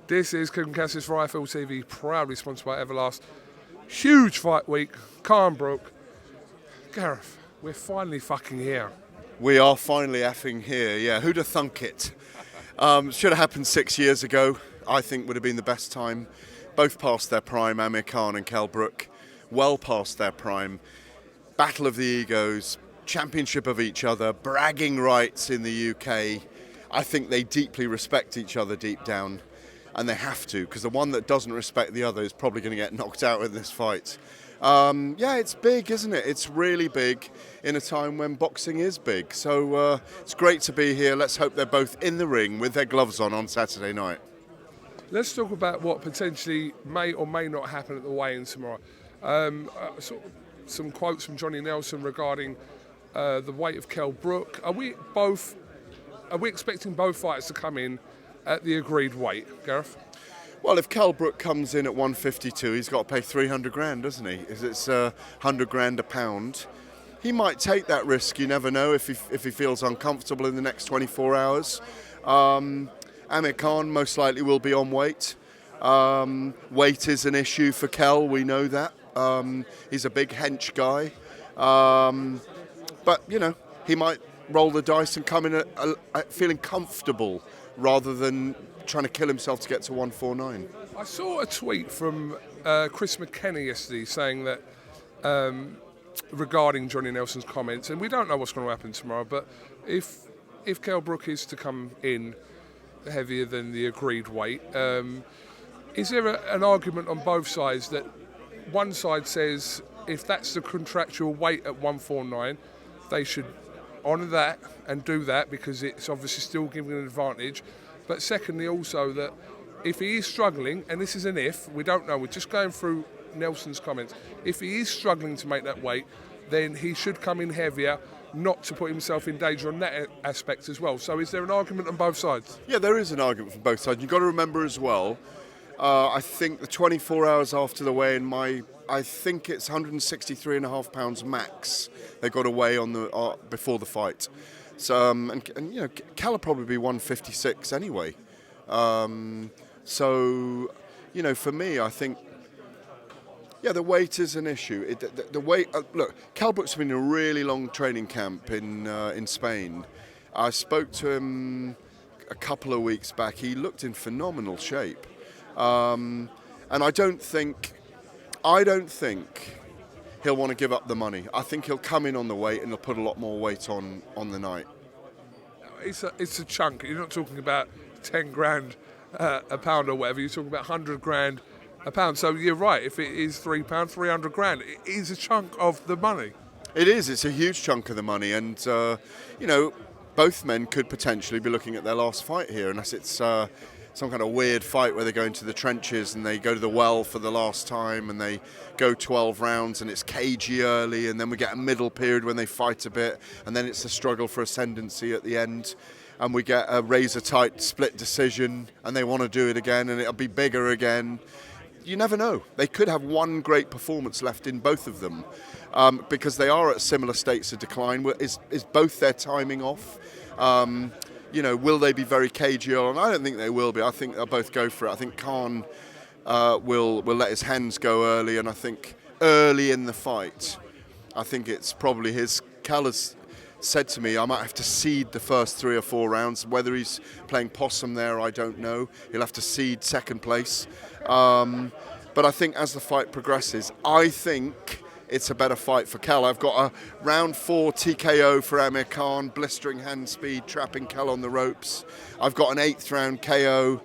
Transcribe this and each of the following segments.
This is KUGAN CASSIUS for IFL TV, proudly sponsored by Everlast. Huge fight week, Khan-Brook. Gareth, we're finally fucking here. We are finally effing here, yeah. Who'd have thunk it? Should have happened 6 years ago. I think would have been the best time. Both past their prime, Amir Khan and Khan-Brook. Well past their prime. Battle of the egos, championship of each other, bragging rights in the UK. I think they deeply respect each other deep down. And they have to, because the one that doesn't respect the other is probably going to get knocked out in this fight. Yeah, it's big, isn't it? It's really big in a time when boxing is big. So it's great to be here. Let's hope they're both in the ring with their gloves on Saturday night. Let's talk about what potentially may or may not happen at the weigh-in tomorrow. Some quotes from Johnny Nelson regarding the weight of Khan-Brook. Are we expecting both fighters to come in at the agreed weight, Gareth? Well, if Khan-Brook comes in at 152, he's got to pay 300 grand, doesn't he? It's 100 grand a pound. He might take that risk, you never know, if he feels uncomfortable in the next 24 hours. Amir Khan most likely will be on weight. Weight is an issue for Kel, we know that. He's a big hench guy. But, you know, he might roll the dice and come in feeling comfortable rather than trying to kill himself to get to 149. I saw a tweet from Chris McKenna yesterday saying that regarding Johnny Nelson's comments, and we don't know what's going to happen tomorrow, but if Khan-Brook is to come in heavier than the agreed weight, is there an argument on both sides that one side says if that's the contractual weight at 149, they should honour that and do that because it's obviously still giving an advantage. But secondly, also that if he is struggling, and this is an if, we don't know, we're just going through Nelson's comments, if he is struggling to make that weight, then he should come in heavier, not to put himself in danger on that aspect as well. So is there an argument on both sides? Yeah, there is an argument from both sides. You've got to remember as well, I think the 24 hours after the weigh-in, I think it's 163.5 pounds max they got away on the before the fight. So and you know, Cal will probably be 156 anyway. So you know, for me, I think yeah, the weight is an issue. The weight. Look, Khan-Brook's been in a really long training camp in Spain. I spoke to him a couple of weeks back. He looked in phenomenal shape, and I don't think he'll want to give up the money. I think he'll come in on the weight and he'll put a lot more weight on the night. It's a chunk. You're not talking about 10 grand a pound or whatever. You're talking about 100 grand a pound. So you're right. If it is £3, 300 grand, it is a chunk of the money. It is. It's a huge chunk of the money. And, you know, both men could potentially be looking at their last fight here, unless it's some kind of weird fight where they go into the trenches and they go to the well for the last time and they go 12 rounds and it's cagey early, and then we get a middle period when they fight a bit, and then it's a struggle for ascendancy at the end, and we get a razor-tight split decision and they want to do it again and it'll be bigger again. You never know. They could have one great performance left in both of them because they are at similar states of decline. Is both their timing off? You know, will they be very cagey on? I don't think they will be. I think they'll both go for it. I think Khan will let his hands go early, and I think early in the fight, I think it's probably his. Cal has said to me, I might have to cede the first 3 or 4 rounds. Whether he's playing possum there, I don't know. He'll have to cede second place. But I think as the fight progresses, I think it's a better fight for Cal. I've got a round 4 TKO for Amir Khan, blistering hand speed, trapping Cal on the ropes. I've got an 8th round KO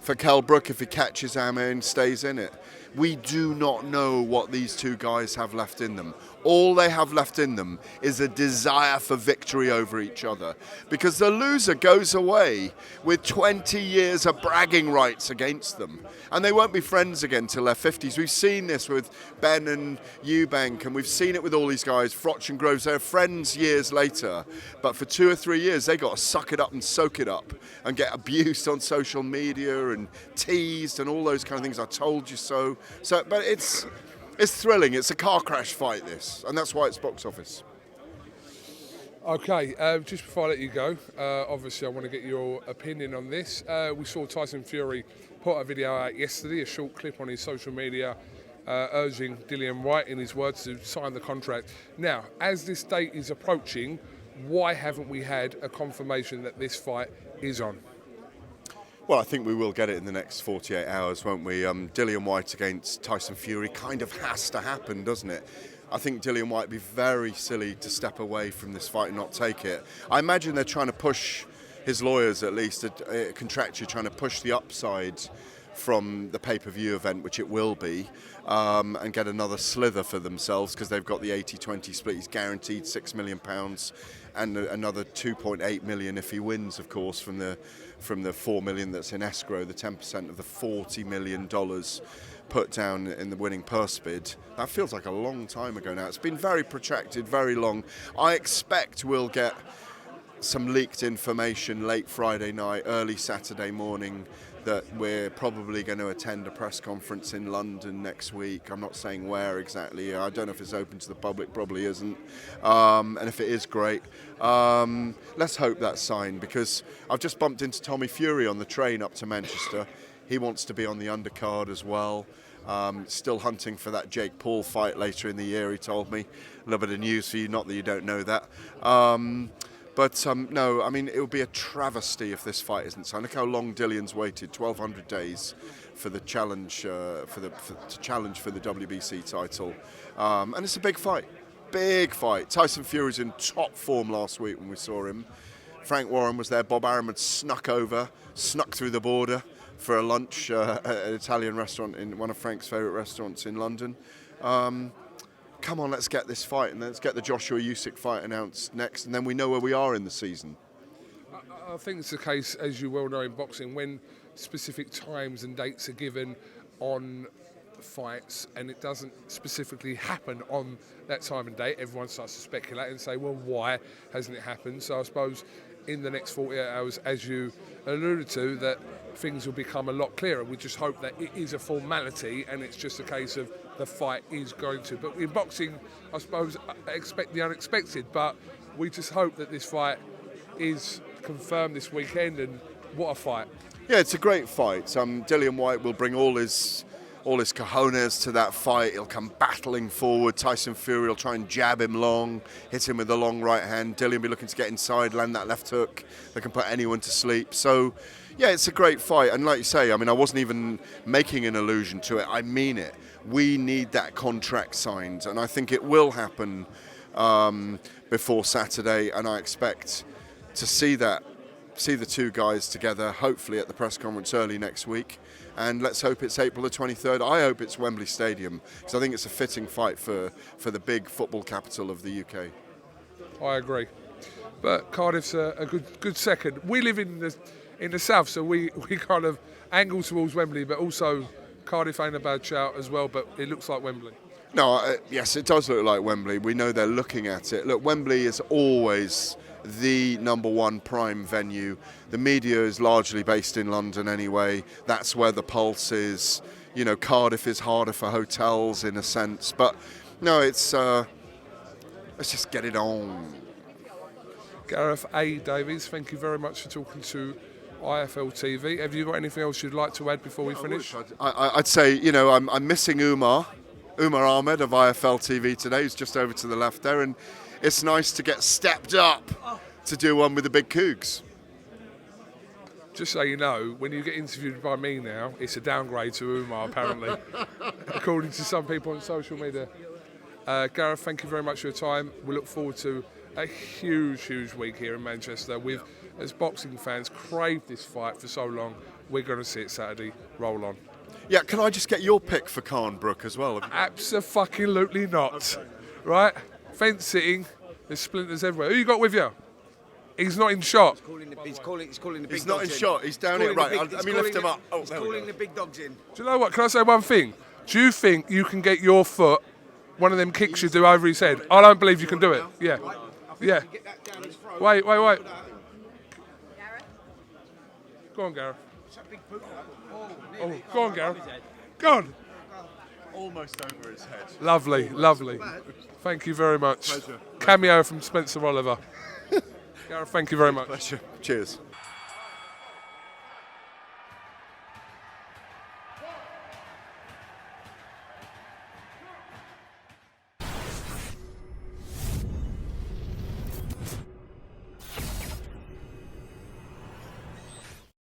for Khan-Brook if he catches Amir and stays in it. We do not know what these two guys have left in them. All they have left in them is a desire for victory over each other, because the loser goes away with 20 years of bragging rights against them, and they won't be friends again till their 50s. We've seen this with Ben and Eubank, and we've seen it with all these guys, Froch and Groves. They're friends years later, but for 2 or 3 years they got to suck it up and soak it up and get abused on social media and teased and all those kind of things. I told you so. But it's thrilling. It's a car crash fight, this, and that's why it's box office. Okay, just before I let you go, obviously I want to get your opinion on this. We saw Tyson Fury put a video out yesterday, a short clip on his social media, urging Fury-Whyte, in his words, to sign the contract. Now, as this date is approaching, why haven't we had a confirmation that this fight is on? Well, I think we will get it in the next 48 hours, won't we? Fury-Whyte against Tyson Fury kind of has to happen, doesn't it? I think Fury-Whyte would be very silly to step away from this fight and not take it. I imagine they're trying to push, his lawyers at least, contractually trying to push the upside from the pay-per-view event, which it will be, and get another slither for themselves because they've got the 80-20 split. He's guaranteed £6 million and another 2.8 million if he wins, of course, from the 4 million that's in escrow, the 10% of the $40 million put down in the winning purse bid. That feels like a long time ago now. It's been very protracted, very long. I expect we'll get some leaked information late Friday night, early Saturday morning, that we're probably going to attend a press conference in London next week. I'm not saying where exactly. I don't know if it's open to the public, probably isn't. And if it is, great. Let's hope that's signed, because I've just bumped into Tommy Fury on the train up to Manchester. He wants to be on the undercard as well. Still hunting for that Jake Paul fight later in the year, he told me. A little bit of news for you, not that you don't know that. No, I mean, it would be a travesty if this fight isn't signed. Look how long Dillion's waited, 1,200 days for the challenge, to challenge for the WBC title. And it's a big fight. Big fight. Tyson Fury's in top form last week when we saw him. Frank Warren was there. Bob Arum had snuck through the border for a lunch at an Italian restaurant, in one of Frank's favourite restaurants in London. Come on, let's get this fight, and let's get the Joshua Usyk fight announced next, and then we know where we are in the season. I think it's the case, as you well know in boxing, when specific times and dates are given on fights and it doesn't specifically happen on that time and date, everyone starts to speculate and say, well, why hasn't it happened? So I suppose in the next 48 hours, as you alluded to, that things will become a lot clearer. We just hope that it is a formality and it's just a case of the fight is going to. But in boxing, I suppose, expect the unexpected, but we just hope that this fight is confirmed this weekend, and what a fight. Yeah, it's a great fight. Fury-Whyte will bring all his cojones to that fight. He'll come battling forward. Tyson Fury will try and jab him long, hit him with the long right hand. Dillian will be looking to get inside, land that left hook that can put anyone to sleep. So, yeah, it's a great fight. And like you say, I mean, I wasn't even making an allusion to it. I mean it. We need that contract signed. And I think it will happen before Saturday. And I expect to see the two guys together, hopefully at the press conference early next week. And let's hope it's April the 23rd. I hope it's Wembley Stadium, because I think it's a fitting fight for the big football capital of the UK. I agree. But Cardiff's a good second. We live in the south, so we kind of angle towards Wembley, but also Cardiff ain't a bad shout as well, but it looks like Wembley. No, yes, it does look like Wembley. We know they're looking at it. Look, Wembley is always the number one prime venue. The media is largely based in London anyway. That's where the pulse is. You know, Cardiff is harder for hotels in a sense. But no, it's let's just get it on. Gareth A. Davies, thank you very much for talking to IFL TV. Have you got anything else you'd like to add before we finish? I'd say, you know, I'm missing Umar Ahmed of IFL TV today, who's just over to the left there, and it's nice to get stepped up to do one with the big Cougs. Just so you know, when you get interviewed by me now, it's a downgrade to Umar, apparently, according to some people on social media. Gareth, thank you very much for your time. We look forward to a huge week here in Manchester. With, as boxing fans, craved this fight for so long. We're going to see it Saturday. Roll on. Yeah, can I just get your pick for Khan-Brook as well? Abso-fucking-lutely not. Right? Fence sitting, there's splinters everywhere. Who you got with you? He's not in shot. He's calling the big He's not dogs in shot. He's down here. Right, let me lift him up. Oh, he's calling the big dogs in. Do you know what? Can I say one thing? Do you think you can get your foot, one of them kicks you do over his head? I don't believe you can do it. Yeah. Yeah. Wait. Gareth? Go on, Gareth. Oh, go on, Gareth. Go on. Almost over his head. Lovely. Thank you very much. Pleasure. Cameo from Spencer Oliver. Gareth, thank you very much. Pleasure. Cheers.